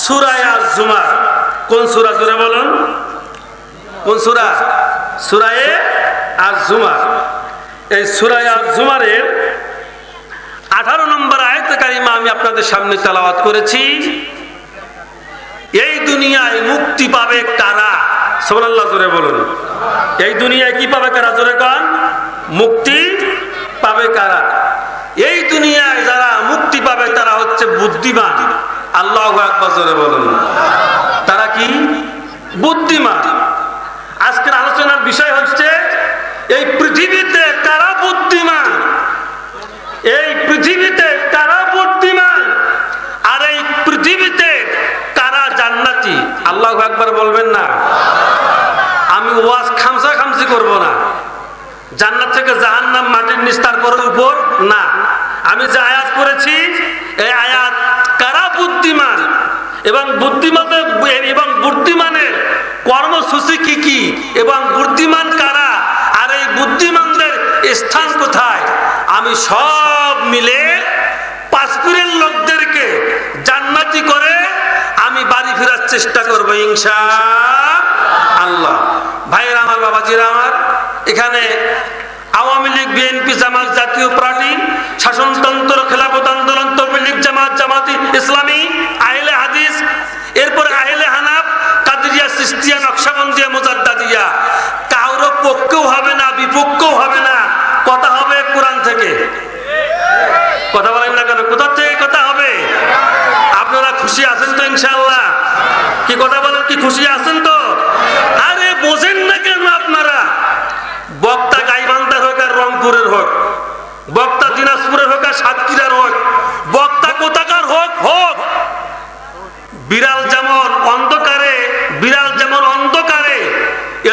সূরা আজ-জুমার। কোন সূরা জোরে বলুন? কোন সূরা? সূরা আজ-জুমার। এই সূরা আজ-জুমারের 18 নম্বর আয়াতে কারিমা আমি আপনাদের সামনে তেলাওয়াত করেছি। এই দুনিয়ায় মুক্তি পাবে কারা? সুবহানাল্লাহ জোরে বলুন। এই দুনিয়ায় কি পাবে কারা? জোরে কোন? মুক্তি পাবে কারা? এই দুনিয়ায় যারা মুক্তি পাবে তারা হচ্ছে বুদ্ধিমান। আল্লাহু আকবার জোরে বলুন। তারা কি? বুদ্ধিমান। আজকের আলোচনার বিষয় হচ্ছে এই পৃথিবীতে কারা বুদ্ধিমান, এই পৃথিবীতে কারা বুদ্ধিমান, আর এই পৃথিবীতে কারা জান্নাতি। আল্লাহু আকবার বলবেন না? আমি ওয়াজ খামসা খামসি করব না। জান্নাত থেকে জাহান্নাম মাটির নিচ তারপর উপর না। আমি যে আয়াত করেছি এই আয়াত কারা বুদ্ধিমান এবং বুদ্ধিমানের কর্মসূচি কি কি এবং বুদ্ধিমান কারা আর এই বুদ্ধিমানদের স্থান কোথায়, আমি সব মিলে পাঁচপুরের লোকদেরকে জান্নাতি করে আমি বাড়ি ফেরার চেষ্টা করবো ইনশাআল্লাহ। ভাইয়ের আমার, বাবাজিরা আমার, এখানে আওয়ামী লীগ, বিএনপি, জামাত, জাতীয় পার্টি, শাসনতন্ত্র, খেলাফত আন্দোলন, তবলিগ জামাত, জামাতি ইসলামী, আহলে হাদিস, এরপরে আহলে হানাফ, কাদেরিয়া, চিশতিয়া, নকশবন্দিয়া, মুজাদ্দিদিয়া, কারো পক্ষেও হবে না বিপক্ষেও হবে না, কথা হবে কোরআন থেকে। কথা বলেন না কেন? কোথা থেকে কথা হবে? আপনারা খুশি আছেন তো ইনশাআল্লাহ? কি কথা বলেন? কি খুশি আছেন তো? আরে বোঝেন না কেন আপনারা? বক্তা গাইবান্ধার হোক আর রংপুরের হোক, বক্তা দিনাজপুরের হোক আর সাতক্ষীরার হোক, বক্তা কোথাকার হোক হোক, বিড়াল যেমন অন্ধকারে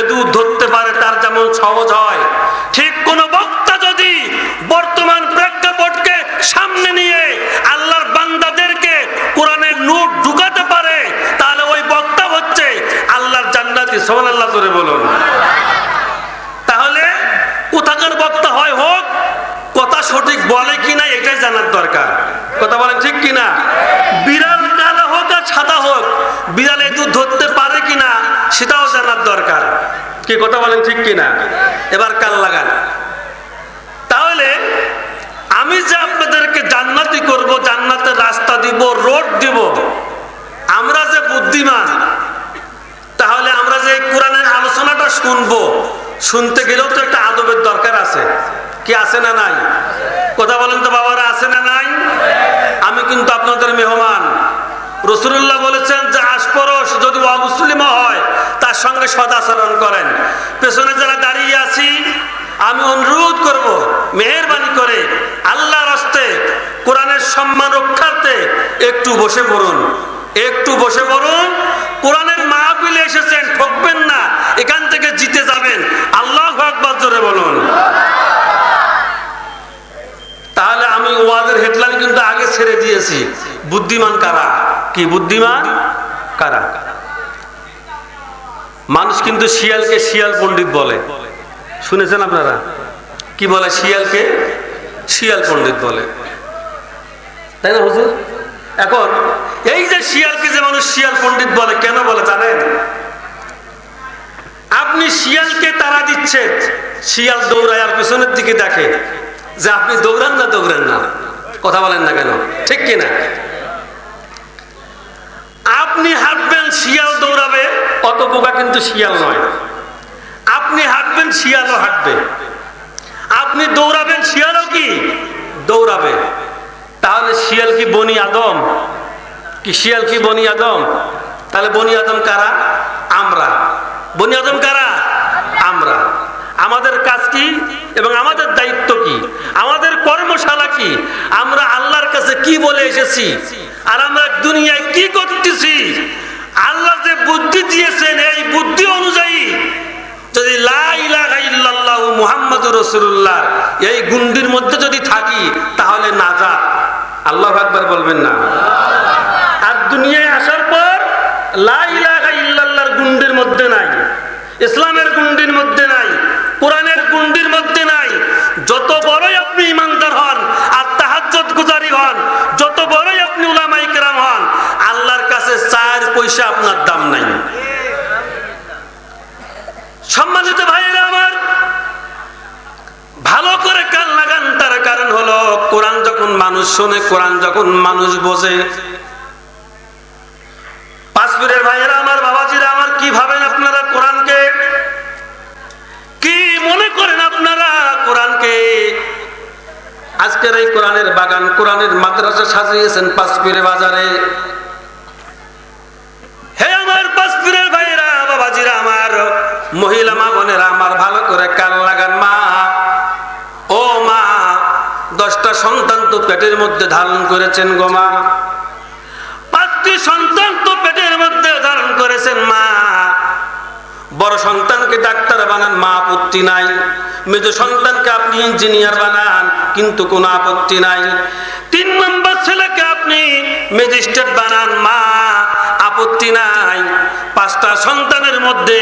এদু ধরতে পারে তার যেমন সহজ হয়, ঠিক কোন বক্তা যদি বর্তমান প্রেক্ষাপটকে সামনে নিয়ে আল্লাহর বান্দাদেরকে কোরআনের নূর ঢুকাতে পারে তাহলে ওই বক্তা হচ্ছে আল্লাহর জান্নাতি। সুবহানাল্লাহ জোরে বলুন। তাহলে কোথাকার বক্তা হয় হোক, কথা সঠিক বলে কিনা এটাই জানার দরকার। কথা বলেন ঠিক কিনা? বিড়াল কালো হোক আর সাদা হোক, বিড়াল এদু ধরতে পারে কিনা সেটাও জানার দরকার। কি কথা বলেন ঠিক কিনা? এবার কাল লাগান। তাহলে আমি যে আপনাদেরকে জান্নাতি করব, জান্নাতের রাস্তা দিব, রোড দিব, আমরা যে বুদ্ধিমান, তাহলে আমরা যে কোরআনের আলোচনাটা শুনবো, শুনতে গেলেও তো একটা আদবের দরকার আছে। কি আছে না নাই? কথা বলেন তো বাবারা, আছে না নাই? আমি কিন্তু আপনাদের মেহমান। রাসূলুল্লাহ বলেছেন যে আশপরশ যদি অমুসলিম হয় তার সঙ্গে সদাচরণ করেন। পেছনে যারা দাঁড়িয়ে আছি আমি অনুরোধ করব মেহেরবানি করে আল্লাহর রাস্তে কোরআনের সম্মান রক্ষার্থে একটু বসে পড়ুন, একটু বসে পড়ুন। কোরআনের মাহফিলে এসেছেন, ঠকবেন না, এখান থেকে জিতে যাবেন। আল্লাহু আকবার জোরে বলুন। তাহলে আমি ওয়াজের হেডলাইন কিন্তু আগে ছেড়ে দিয়েছি, বুদ্ধিমান কারা। কি বুদ্ধিমান কারা? মানুষ কিন্তু শিয়ালকে শিয়াল পণ্ডিত বলে, শুনেছেন আপনারা? কি বলে? শিয়ালকে শিয়াল পণ্ডিত বলে, তাই না হুজুর? এখন এই যে শিয়ালকে যে মানুষ শিয়াল পণ্ডিত বলে, কেন বলে জানেন? আপনি শিয়ালকে তাড়া দিচ্ছেন, শিয়াল দৌড়ায় আর পিছনের দিকে দেখে যে আপনি দৌড়ান না দৌড়ান না। কথা বলেন না কেন? ঠিক কিনা? আপনি হাঁটবেন, শিয়াল দৌড়াবে, অত বোকা কিন্তু শিয়াল নয়। আপনি হাঁটবেন, শিয়ালও হাঁটবে। আপনি দৌড়াবেন, শিয়ালও কি দৌড়াবে। তাহলে শিয়াল কি বনি আদম? কি শিয়াল কি বনি আদম? তাহলে বনি আদম কারা? আমরা। বনি আদম কারা? আমরা। আমাদের কাজ কি এবং আমাদের দায়িত্ব কি, আমাদের কর্মশালা কি, আমরা আল্লাহর কাছে কি বলে এসেছি আর আমরা দুনিয়ায় কি করতেছি, আল্লাহ যে বুদ্ধি দিয়েছেন এই বুদ্ধি অনুযায়ী যদি লা ইলাহা ইল্লাল্লাহু মুহাম্মাদুর রাসূলুল্লাহ এই গুন্ডির মধ্যে যদি থাকি তাহলে নাজাত। আল্লাহু আকবার বলবেন না? আর দুনিয়ায় আসার পর লা ইলাহা ইল্লাল্লাহর গুন্ডির মধ্যে নাই, ইসলামের গুন্ডির মধ্যে নাই, কোরআনের গুন্ডির মধ্যে নাই। যত বড়ই আপনি ইমানদার হন আর তাহাজ্জুদ গুজারি হন, যত বড়ই আপনি উলামায়ে কেরাম হন, আল্লাহর কাছে পয়সা আপনার দাম নাই। সম্মানিত ভাইরা আমার, ভালো করে কান লাগান। তার কারণ হলো কোরআন যখন মানুষ শোনে, কোরআন যখন মানুষ বোঝে। পাঁচপুরের ভাইয়েরা আমার, বাবাজিরা আমার, কি ভাবেন আপনারা কোরআনকে? কি মনে করেন আপনারা কোরআনকে? আজকের এই কোরআনের বাগান, কোরআনের মাদ্রাসা সাজিয়েছেন পাঁচপুরে বাজারে। হে আমার পাঁচপুরের ভাইয়েরা, বাবাজিরা আমার, মহিলা মা বোনেরা আমার, ভালো করে কান লাগান। মা, ও মা, 10টা সন্তান তো পেটের মধ্যে ধারণ করেছেন গো মা। 5টি সন্তান তো পেটের মধ্যে ধারণ করেছেন মা। বড় সন্তানকে ডাক্তার বানান, মা আপত্তি নাই। মেজ সন্তানকে আপনি ইঞ্জিনিয়ার বানান, কিন্তু কোনো আপত্তি নাই। 3 নম্বর ছেলেকে আপনি ম্যাজিস্ট্রেট বানান, মা আপত্তি নাই। 5টা সন্তানের মধ্যে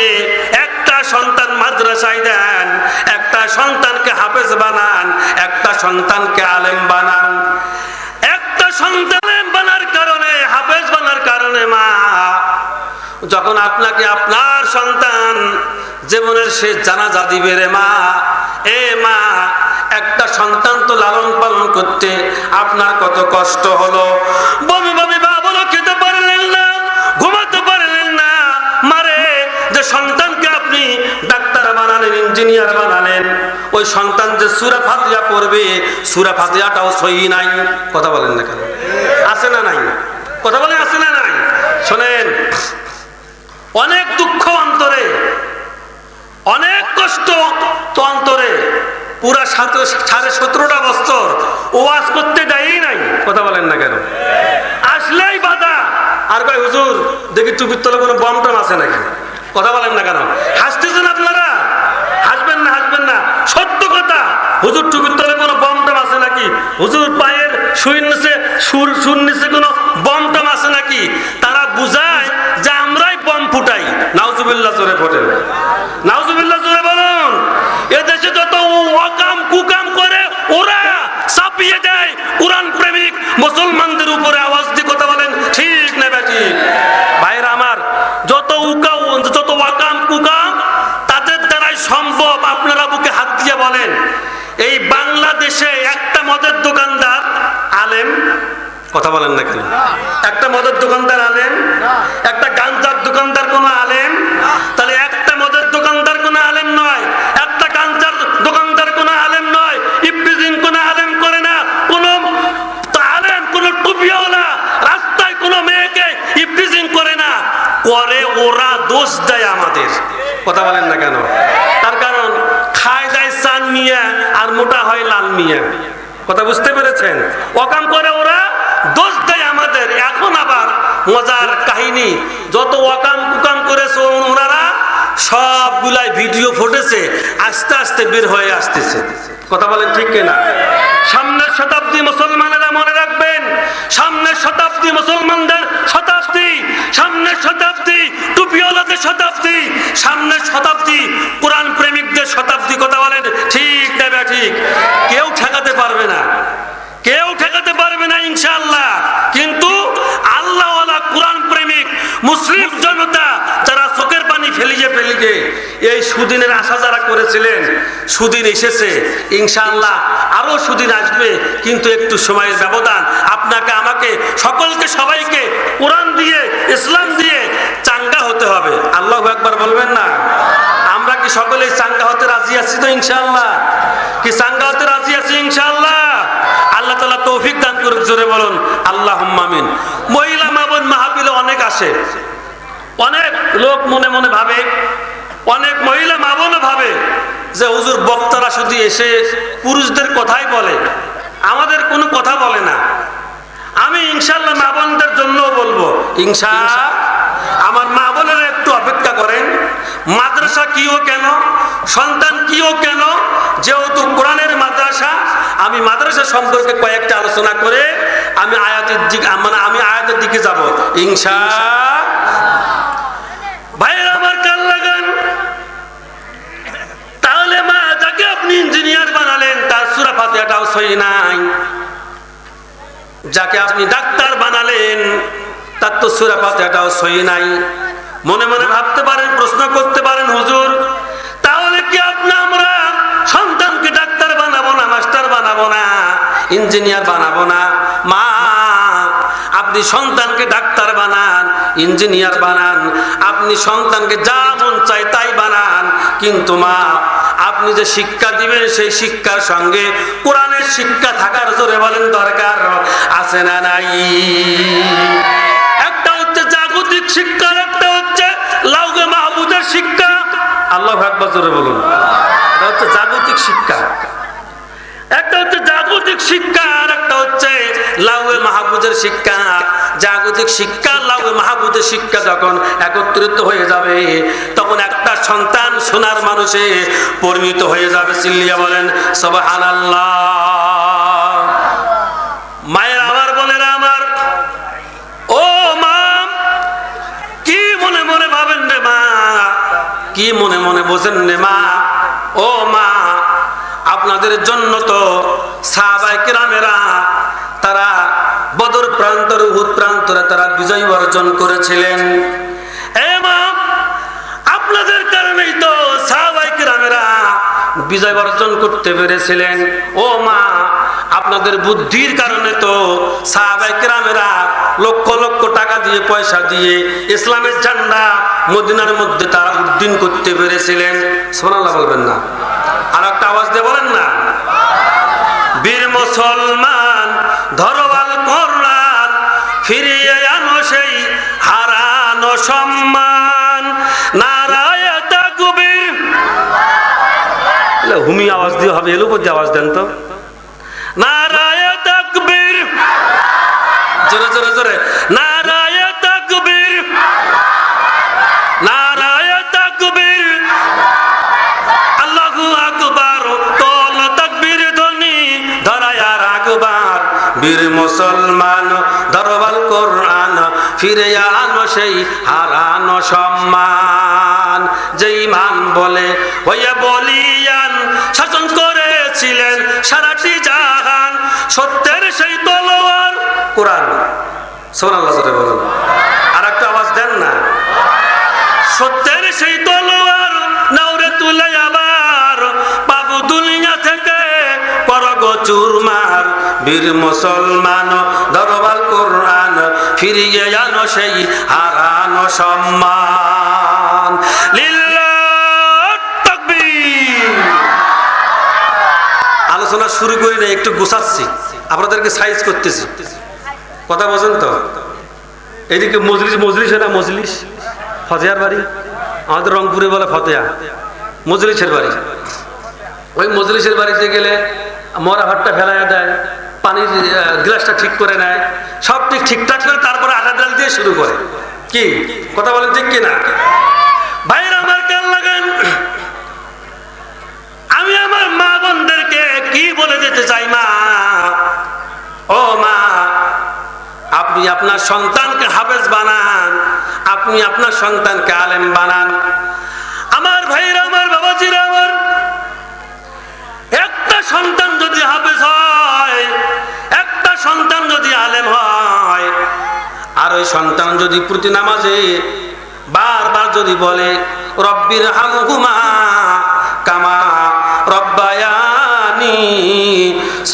একটা সন্তান মাদ্রাসায় দেন, একটা সন্তানকে হাফেজ বানান, একটা সন্তানকে আলেম বানান। একটা সন্তান বানার কারণে, হাফেজ বানার কারণে মা, যখন আপনাকে আপনার সন্তান জীবনের শেষ জানাজা দিবে রে মা, এ মা, একটা সন্তান তো লালন পালন করতে আপনার কত কষ্ট হলো। বমি বমি বা বলো, খেতে পারলেন না, ঘুমাতে পারলেন না। মারে, যে সন্তানকে আপনি ডাক্তার বানালেন, ইঞ্জিনিয়ার বানালেন, ওই সন্তান যে সূরা ফাতিহা পড়বে, সূরা ফাতিহাটাও সহি নাই। কথা বলেন না কেন? আছে না নাই? কথা বলেন, আছে না নাই? শোনেন, অনেক দুঃখ অন্তরে, অনেক কষ্ট তো অন্তরে। পুরা 17.5 বছর ওয়াজ করতে যাই নাই। কথা বলেন না কেন? আসলেই বাধা। আর ভাই হুজুর, দেখি টুপির তলে কোনো বম টম আছে নাকি? কথা বলেন না কেন? হাসতেছেন আপনারা? হাসবেন না, হাসবেন না, সত্য কথা। হুজুর, টুপির তলে কোনো বম টম আছে নাকি? হুজুর, পায়ের সুর নিচে কোনো বম টম আছে নাকি? তারা বুঝায় যে আমরাই বম ফুটাই। নাউজুবিল্লাহ, জোরে ফোটেন। নাউজুবিল্লাহ, জোরে বলুন। এদেশে যত ওয়াকাম কুকাম করে ওরা চাপিয়ে দেয় কোরআন প্রেমিক মুসলমানদের উপরে। আওয়াজ দিয়ে কথা বলেন, ঠিক না বেটি? ভাইরা আমার, যত ওয়াকাম কুকাম তাদের দ্বারাই সম্ভব। আপনারা বুকে হাত দিয়ে বলেন, এই বাংলাদেশে একটা মদের দোকানদার আলেম? কথা বলেন না কেন? একটা মদের দোকানদার আলেম? একটা গাঞ্জার দোকানদার কোন আলেম? তাহলে একটা মদের দোকানদার কোন আলেম নয়, একটা গাঞ্জার দোকানদার কোন আলেম নয়। ইফতিজিং কোন আলেম করে না, কোন আলেম, কোন টুপিওয়ালা রাস্তায় কোন মেয়েকে ইফতিজিং করে না। করে ওরা, দোষ দেয় আমাদের। কথা বলেন না কেন? তার কারণ খায় দেয় চান মিয়া আর মোটা হয় লাল মিয়া। কথা বুঝতে পেরেছেন? ওয়াকাম করে ওরা, দোষ দেয় আমাদের। এখন আবার মজার কাহিনী, যত ওয়াকাম কুকাম করেছে ওনারা সবগুলাই ভিডিও ফুটেছে, আস্তে আস্তে বের হয়ে আসতেছে। কথা বলেন, ঠিক কিনা? সামনের শতাব্দী মুসলমানেরা মনে রাখবেন, সামনের শতাব্দী মুসলমানদের শতাব্দী, সামনের শতাব্দী টুপিওয়ালাদের শতাব্দী, সামনের শতাব্দী কোরআন প্রেমিকদের শতাব্দী। কথা বলেন, ঠিক না ঠিক? কেউ ঠেকাতে পারবে না, কেউ ঠেকাতে পারবে না ইনশাআল্লাহ। কিন্তু আল্লাহওয়ালা কোরআন প্রেমিক মুসলিম জনতা যারা চোখের পানি ফেলিয়ে এই সুদিনের আশা যারা করেছিলেন, সুদিন এসেছে ইনশাআল্লাহ, আরো সুদিন আসবে। কিন্তু একটু সময়ের ব্যবধান। আপনাকে, আমাকে, সকলকে, সবাইকে কোরআন দিয়ে, ইসলাম দিয়ে চাঙ্গা হতে হবে। আল্লাহু আকবার বলবেন না? আমরা কি সকলেই চাঙ্গা হতে রাজি আছি তো ইনশাআল্লাহ? কি চাঙ্গা হতে রাজি আছি ইনশাআল্লাহ? আল্লাহ তাআলা তৌফিক দান করুক, জোরে বলুন আল্লাহুম্মা আমিন। মহিলা মা বোন মাহফিলে অনেক আসে, অনেক লোক মনে মনে ভাবে, অনেক মহিলা মা বোনও ভাবে যে হুজুর বক্তারা শুধু এসে পুরুষদের কথাই বলে, আমাদের কোনো কথা বলে না। আমি ইনশাআল্লাহ মা বোনদের জন্য বলবো, ইনশাআল্লাহ আমার মা বোনেরা একটু অপেক্ষা করেন। মাদ্রাসা কিও কেন, সন্তান কিও কেন, যেহেতু কোরআনের মাদ্রাসা, আমি মাদ্রাসা সম্পর্কে কয়েকটা আলোচনা করে আমি আয়াতের দিকে যাব ইনশাআল্লাহ। ভাইরা আমার, কাল লাগান। তাহলে মা, যাকে আপনি ইঞ্জিনিয়ার বানালেন তার সূরা ফাতিহাটাও সহি নাই। যাকে আপনি ডাক্তার বানালেন তার তো সূরা ফাতিহাটাও সহি নাই। মনে মনে ভাবতে পারেন, প্রশ্ন করতে পারেন, হুজুর তাহলে কি আমরা সন্তানকে ডাক্তার বানাবো না, মাস্টার বানাবো না, ইঞ্জিনিয়ার বানাবো না? মা, আপনি সন্তানকে ডাক্তার বানান, ইঞ্জিনিয়ার বানান, আপনি সন্তানকে যা মন চায় তাই বানান, কিন্তু মা আপনি যে শিক্ষা দিবেন সেই শিক্ষার সঙ্গে কোরআনের শিক্ষা থাকার জোরে বলেন দরকার আছে না নাই? একটা হচ্ছে জাগতিক শিক্ষা, একটা হচ্ছে লাউহে মাহফুজের শিক্ষা। আল্লাহু আকবার জোরে বলুন। এটা হচ্ছে জাগতিক শিক্ষা, একটা হচ্ছে জাগতিক শিক্ষা আর একটা হচ্ছে লাউহে মাহফুজের শিক্ষা। জাগতিক শিক্ষা, লাউহে মাহফুজের শিক্ষা যখন একত্রিত হয়ে যাবে তখন একটা সন্তান সোনার মানুষে পরিণত হয়ে যাবে। চিল্লিয়া বলেন সুবহানাল্লাহ। মায়ের আমার, বোনেরা আমার, ও মা, কি মনে মনে ভাবেন রে মা, কি মনে মনে বোঝেন রে মা? ও মা, আপনাদের জন্য তো সাহাবায়ে কেরামেরা তারা বদর প্রান্তরে, উহুদ প্রান্তরে তারা বিজয় অর্জন করেছিলেন। এ মা, আপনাদের কারণেই তো সাহাবায়ে কেরামেরা বিজয় অর্জন করতে পেরেছিলেন। ও মা, আপনাদের বুদ্ধির কারণে তো সাহাবায়ে কেরামেরা লক্ষ লক্ষ টাকা দিয়ে, পয়সা দিয়ে ইসলামের ঝান্ডা মদিনার মধ্যে তারা উদ্দিন করতে পেরেছিলেন। সুবহানাল্লাহ বলবেন না? আর একটা আওয়াজ দিয়ে বলেন না? বীর মুসলমান ধরবাল কোরআন, ফিরিয়ে আনো সেই হারানো সম্মান, নারায়ে তাকবীর। হুমি আওয়াজ দিয়ে হবে, এর উপর দিয়ে আওয়াজ দেন তো। নারায়ে তাকবীর, জোরে জোরে জোরে, নারায়ে তাকবীর, নারায়ে তাকবীর, আল্লাহু আকবার, তোল তাকবীর ধ্বনি ধরায় রাখবার। বীর মুসলমান দরবাল কোরআন, ফিরে আনো সেই হারানো সম্মান। যে ঈমান বলে হইয়া বলিয়ান, শাসন করেছিলেন সারাটি জাহান, সত্যের সেই তলোয়ার কোরআন। সুবহানাল্লাহ জোরে বলুন। আর একটা আওয়াজ দেন না? সত্যের সেই তলোয়ার নাওরে তুলে আবার পাবো দুনিয়া থেকে করগো চুরমার। বীর মুসলমান দরবাল কোরআন, ফিরিয়ে আনো সেই হারানো সম্মান। লিল্লাহ তাকবীর। আলোচনা শুরু করি না, একটু গোছাচ্ছি, আপনাদেরকে সাইজ করতেছি। কথা বোঝেন তো? এইদিকে মজলিস, মজলিস না মজলিস, ফতেয়ার বাড়ি, আমাদের রংপুরে বলে ফতেয়া, মজলিসের বাড়ি। ওই মজলিসের বাড়িতে গেলে মরা ভাতটা ফেলাইয়া দেয়, পানির গ্লাসটা ঠিক করে নেয়, সব ঠিকঠাক করে তারপরে আটা ডাল দিয়ে শুরু করে। কি কথা বলেন, ঠিক কিনা? ভাইরা আমার, কেন লাগান? আমি আমার মা বোনদেরকে কি বলে দিতে চাই? মা, ও মা, আপনি আপনার সন্তানকে হাফেজ বানান, আপনি আপনার সন্তানকে আলেম বানান। আমার ভাইরা আমার, বাবাজিরা আমার, একটা সন্তান যদি হাফেজ হয়, একটা সন্তান যদি আলেম হয়, আর ওই সন্তান যদি প্রতি নামাজে বারবার যদি বলে রব্বির হামহুমা কামা রব্বায়ানি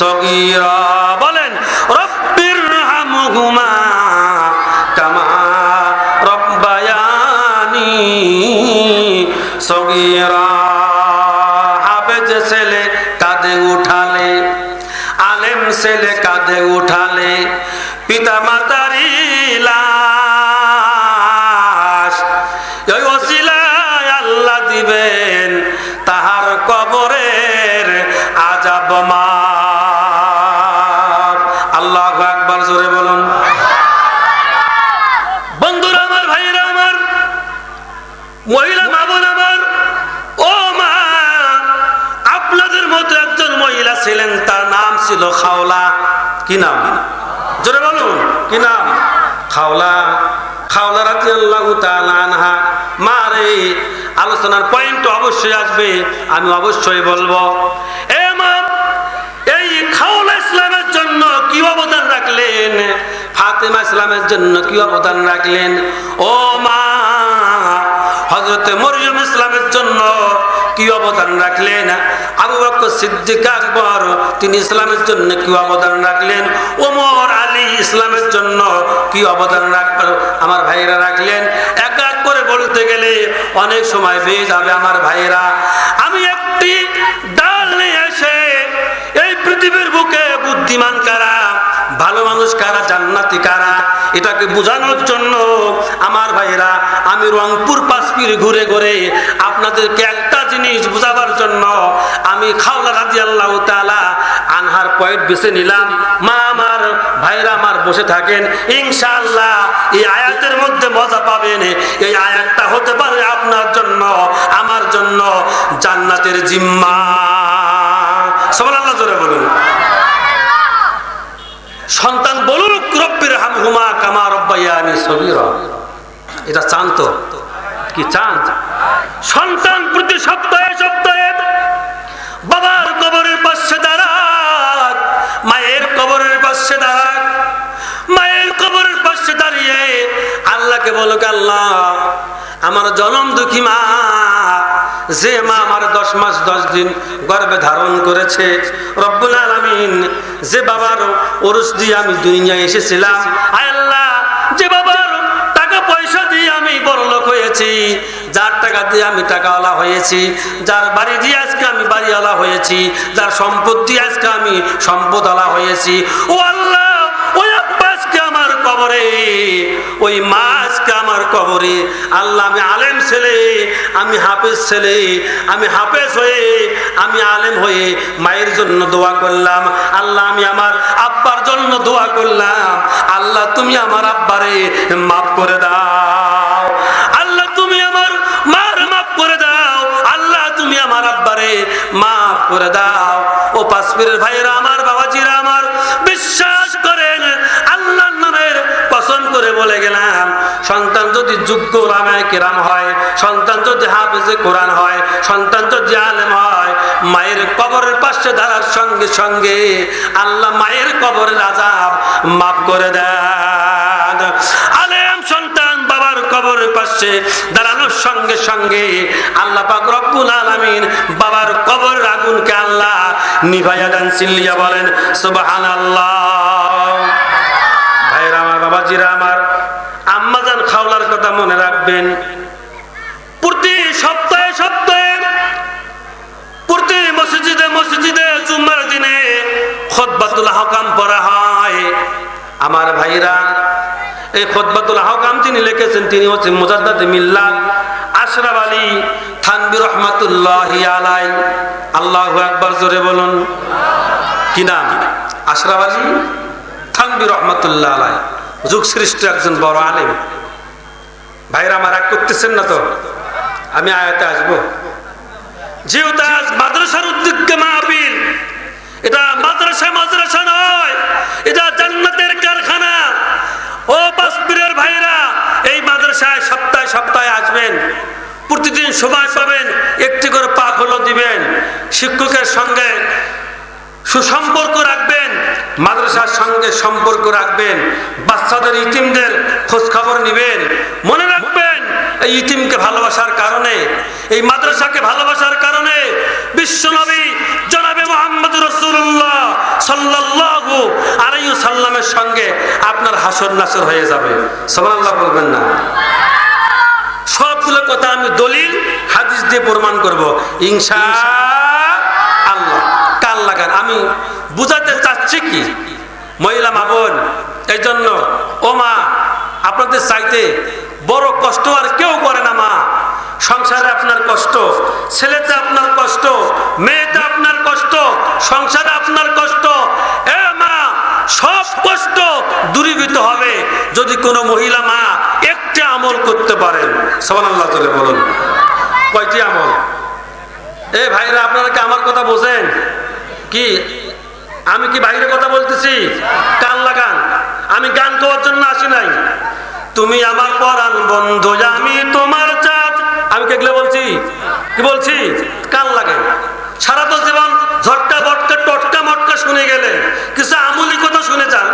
সগীরা, বলেন রব্বির হামহুমা কামা রব্বায়ানি সগীরা। হাফেজ ছেলে কাঁধে উঠালে, আলেম ছেলে কাঁধে উঠালে, পিতা মাতারি লাশ ওই ওসিলায় আল্লাহ দিবেন তাহার কবরের আযাব মাফ। আল্লাহু আকবার, জোরে বলুন। বন্ধুরা আমার, ভাইরা আমার, মহিলা মা বোন আমার, ও মা, আপনাদের মতো একজন মহিলা ছিলেন, তার নাম ছিল খাওলা। কি নাম? জোরে বলুন, কি নাম? খাওলা। খাওলা রাদিয়াল্লাহু তাআলা আনহা। মারে, আলোচনার পয়েন্ট অবশ্যই আসবে, আমি অবশ্যই বলবো। এ মা, এই খাওলা ইসলামের জন্য কি অবদান রাখলেন? ফাতেমা ইসলামের জন্য কি অবদান রাখলেন? ও মা, হযরতে মরিয়ম ইসলামের জন্য কি অবদান রাখলেন? আবু বকর সিদ্দিক আকবর তিনি ইসলামের জন্য কি অবদান রাখলেন? ওমর আলী ইসলামের জন্য কি অবদান রাখলেন? আমার ভাইরা রাখলেন। এক এক করে বলতে গেলে অনেক সময় বেয়ে যাবে আমার ভাইরা। আমি একটি ডাল নিয়ে এসে এই পৃথিবীর বুকে বুদ্ধিমান কারা, ভালো মানুষ কারা, জান্নাতি কারা, এটাকে বোঝানোর জন্য আমার ভাইরা আমি রংপুর পাঁচপির ঘুরে ঘুরে আপনাদেরকে একটা জিনিস বোঝাবার জন্য আমি খাওলা রাদিয়াল্লাহু তাআলা আনহার পয়েন্ট বেছে নিলাম। মা আমার ভাইরা আমার বসে থাকেন, ইনশাআল্লাহ এই আয়াতের মধ্যে মজা পাবেন। এই আয়াতটা হতে পারে আপনার জন্য আমার জন্য জান্নাতের জিম্মা। সুবহানাল্লাহ জোরে বলুন। সন্তান বলুক রব্বির হামহুমা কামা রব্বায়ানি সগীরা। এটা চান তো? কি চান? সন্তান প্রতি সপ্তাহে সপ্তাহে বাবার কবরের পাশে দাঁড়াক, মায়ের কবরের পাশে দাঁড়াক, মায়ের কবরের পাশে দাঁড়িয়ে আল্লাহকে বলুক, আল্লাহ আমার জনম দুঃখী মা, যে মা আমার 10 মাস 10 দিন গর্ভে ধারণ করেছে, রব্বুল আলামিন যে বাবার ওরস দিয়ে আমি দুনিয়ায় এসেছিলাম, আয় আল্লাহ যে বাবার টাকা পয়সা দিয়ে আমি বড়লোক হয়েছি, যার টাকা দিয়ে আমি টাকাওয়ালা হয়েছি, যার বাড়ি দিয়ে আজকে আমি বাড়িওয়ালা হয়েছি, যার সম্পদ দিয়ে আজকে আমি সম্পদওয়ালা হয়েছি, ও আল্লাহ ওই আব্বাসকে আমার কবরে, ওই মা আজকে আমার কবরে। আল্লাহ আমি আলেম ছেলে, আমি হাফেজ ছেলে, আমি হাফেজ হয়ে আমি আলেম হয়ে মায়ের জন্য দোয়া করলাম। আল্লাহ আমি আমার আব্বার জন্য দোয়া করলাম, আল্লাহ তুমি আমার আব্বারে মাফ করে দাও, আল্লাহ তুমি আমার মার মাফ করে দাও, আল্লাহ তুমি আমার আব্বারে মাফ করে দাও। ও পাঁচপীরের ভাইয়েরা আমার, বাবাজিরা আমার, বিশ্বাস করেন আল্লাহর নামের কসম করে বলে গেলাম, সন্তান যদি যোগ্য উলামায়ে কেরাম হয়, সন্তান যদি হাফেজে কোরআন হয়, সন্তান যদি আলেম হয়, মায়ের কবরের পাশে দাঁড়ার সঙ্গে সঙ্গে আল্লাহ মায়ের কবরের আযাব মাফ করে দেন। আলেম সন্তান বাবার কবরের পাশে দাঁড়ানোর সঙ্গে সঙ্গে আল্লাহ পাক রব্বুল আলামিন বাবার কবরের আগুনকে আল্লাহ নিভাইয়া দেন। চিল্লিয়া বলেন সুবহানাল্লাহ। ভাইরা আমার, বাবাজিরা আমার, আম্মাজান খাওলার কথা মনে রাখবেন। প্রতি সপ্তাহে সপ্তাহে প্রতি মসজিদে মসজিদে জুম্মার দিনে খুতবাতুল আহকাম পড়া হয়। আমার ভাইরা, এই খুতবাতুল আহকাম যিনি লিখেছেন তিনি হচ্ছেন মুজাদ্দিদ মিল্লাত আশরাফ আলী থানভী রহমাতুল্লাহি আলাইহি। আল্লাহু আকবার জোরে বলুন। কি নাম? আশরাফ আলী থানভী রহমাতুল্লাহ আলাইহি, যুগ শ্রেষ্ঠ একজন বড় আলেম। ভাইরা আমার রাগ করতেছেন না তো? আমি আয়াতে আসবো। যেহেতু আজ মাদ্রাসার উদ্যোগে মাহফিল, এটা মাদ্রাসা মাদ্রাসা নয়, এটা জান্নাতের কারখানা। ও পাঁচপীরের ভাইরা, এই মাদ্রাসায় সপ্তাহে সপ্তাহে আসবেন, প্রতিদিন সময় পাবেন, একটি করে পাক হলো দিবেন, শিক্ষকের সঙ্গে সুসম্পর্ক রাখবেন, মাদ্রাসার সঙ্গে সম্পর্ক রাখবেন, বাচ্চাদের ইতিমদের খোঁজ খবর নিবেন। মনে রাখবেন এই ইতিমকে ভালোবাসার কারণে, এই মাদ্রাসাকে ভালোবাসার কারণে বিশ্বনবী জনাবে মুহাম্মদ রাসূলুল্লাহ সাল্লাল্লাহু আলাইহি সাল্লামের সঙ্গে আপনার হাসর নাসর হয়ে যাবে। সুবহানাল্লাহ বলবেন না? সবগুলো কথা আমি দলিল হাদিস দিয়ে প্রমাণ করব ইনশাআল্লাহ। কাল লাগান। আমি বুঝাতে চাচ্ছি কি মহিলা মা বোন, এই জন্য ও মা, আপনাদের চাইতে বড় কষ্ট আর কেউ করে না। মা, সংসারে আপনার কষ্ট, ছেলেতে আপনার কষ্ট, মেয়েতে আপনার কষ্ট, সংসারে আপনার কষ্ট। এ মা, সব কষ্ট দূরীভূত হবে যদি কোনো মহিলা মা একটি আমল করতে পারেন। সুবহানাল্লাহ বলুন। কয়টি আমল? এ ভাইরা, আপনারা কি আমার কথা বোঝেন? কি আমি কি বাইরে কথা বলতেছি? কান লাগান। আমি গান গাওয়ার জন্য আসি নাই। তুমি আমার পরাণ বন্ধু, আমি তোমার চাঁদ। আমি কেগলে বলছি? কি বলছি? কান লাগান। সারা তো জীবন ঝটকা বটকা টটকা মটকা শুনে গেলে, কিছু আমলি কথা শুনে যান।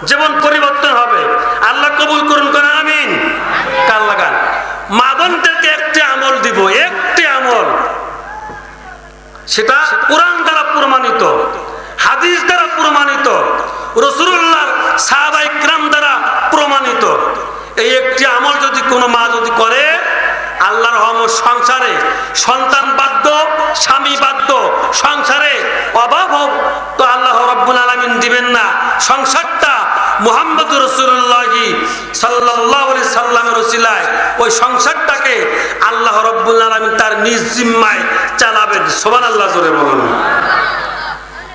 যেমন পরিবর্তন হবে। আল্লাহ কবুল করুন, কোন আমিন। কান লাগান। মা বোনদেরকে একটি আমল দিব, একটি আমল, সেটা কোরআন দ্বারা প্রমাণিত, হাদিস দ্বারা প্রমাণিত, রাসূলুল্লাহর সাহাবায়ে কিরাম দ্বারা প্রমাণিত। এই একটি আমল যদি কোনো মা যদি করে, আল্লাহর রহমত সংসারে সন্তান বাধ্য, স্বামী বাধ্য, সংসারে অভাব হোক তো আল্লাহ রাব্বুল আলামিন দিবেন না। সংসারটা মুহাম্মদুর রাসূলুল্লাহ সাল্লাল্লাহু আলাইহি সাল্লামের ওসিলায় ওই সংসারটাকে আল্লাহ রাব্বুল আলামিন তার নিজ জিম্মায় চালাবেন। সুবহানাল্লাহ, জোরে বলুন।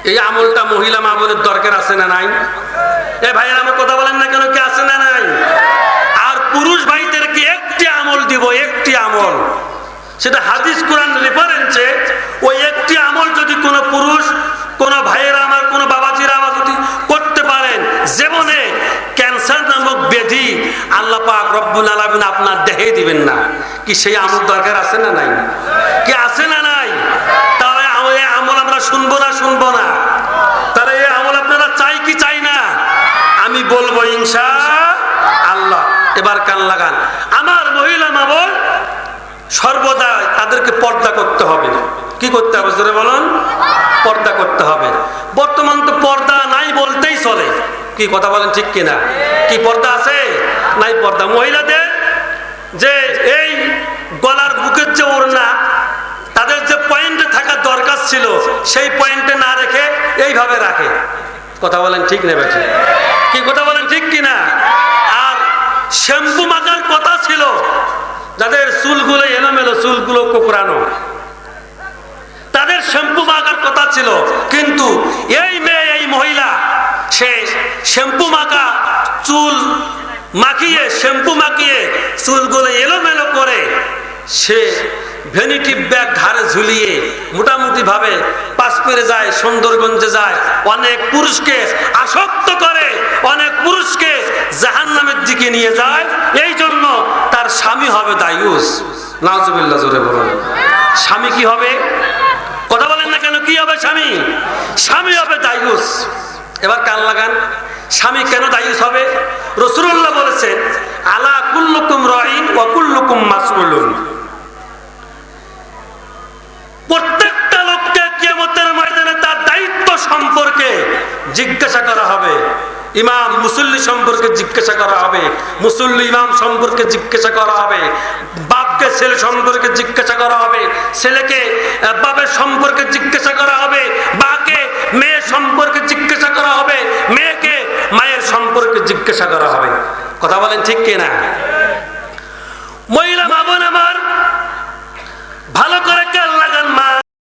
এই আমলটা মহিলা মা বোনের দরকার আছে না নাই? এ ভাইয়েরা আমার কথা বলেন না কেন, কি আছে না নাই? আর পুরুষ ভাইদেরকে একটি আমল দিব, একটি আমল, সেটা হাদিস কোরআন রেফারেন্সে। ওই একটি আমল যদি কোনো পুরুষ, কোনো ভাইয়েরা আমার, কোনো বাবাজিরা আমার যদি করতে পারেন, জীবনে ক্যান্সার নামক ব্যাধি আল্লাহ পাক রব্বুল আলামিন আপনার দেহে দিবেন না। কি সেই আমল দরকার আছে না নাই? কি আছে না নাই? তাহলে এই আমল আমরা শুনবো না, শুনবো না? তাহলে এই আমল আপনারা চাই কি চাই না? আমি বলবো ইনশাআল্লাহ। এবার কান লাগান। আমার মহিলা মা বোন সর্বদা তাদেরকে পর্দা করতে হবে। কি করতে হবে জোরে বলুন? পর্দা করতে হবে। বর্তমান তো পর্দা নাই বলতেই চলে। কি কথা বলেন, ঠিক কিনা? কি পর্দা আছে? নাই পর্দা। মহিলাদের যে এই গলার বুকের যে ওড়না, তাদের যে পয়েন্টে থাকার দরকার ছিল সেই পয়েন্টে না রেখে এইভাবে রাখে। কথা বলেন ঠিক না বেশি? কি কথা বলেন, ঠিক কিনা? আর শ্যাম্পু মাখার কথা ছিল, যাদের চুলগুলো এলোমেলো, চুলগুলো কোকড়ানো, তাদের শ্যাম্পু মাখার কথা ছিল। কিন্তু এই মেয়ে, এই মহিলা, সে শ্যাম্পু মাখা চুল মাখিয়ে, শ্যাম্পু মাখিয়ে চুলগুলো এলোমেলো করে সে ভ্যানিটি ব্যাগ ঘাড়ে ঝুলিয়ে মোটামুটি ভাবে পাশ পেরে যায়, সুন্দরগঞ্জে যায়, অনেক পুরুষকে আসক্ত করে, অনেক পুরুষকে জাহান্নামের দিকে নিয়ে যায়। এই জন্য তার স্বামী হবে দায়ুস। নাউজুবিল্লাহ, জোরে বলুন। স্বামী কি হবে? কথা বলেন না কেন? কি হবে স্বামী? স্বামী হবে দায়ুস। এবার কান লাগান। স্বামী কেন দায়ুস হবে? রাসূলুল্লাহ বলেছেন, আলা কুল্লুকুম রাইন ওয়া কুল্লুকুম মাসউলুন। প্রত্যেকটা লোককে কিয়ামতের ময়দানে তার দায়িত্ব সম্পর্কে জিজ্ঞাসা করা হবে। ইমাম মুসল্লি সম্পর্কে জিজ্ঞাসা করা হবে, মুসল্লি ইমাম সম্পর্কে জিজ্ঞাসা করা হবে, বাপকে ছেলে সম্পর্কে জিজ্ঞাসা করা হবে, ছেলেকে বাপের সম্পর্কে জিজ্ঞাসা করা হবে, বাকে মেয়ে সম্পর্কে জিজ্ঞাসা করা হবে, মেয়েকে মায়ের সম্পর্কে জিজ্ঞাসা করা হবে। কথা বলেন ঠিক কিনা?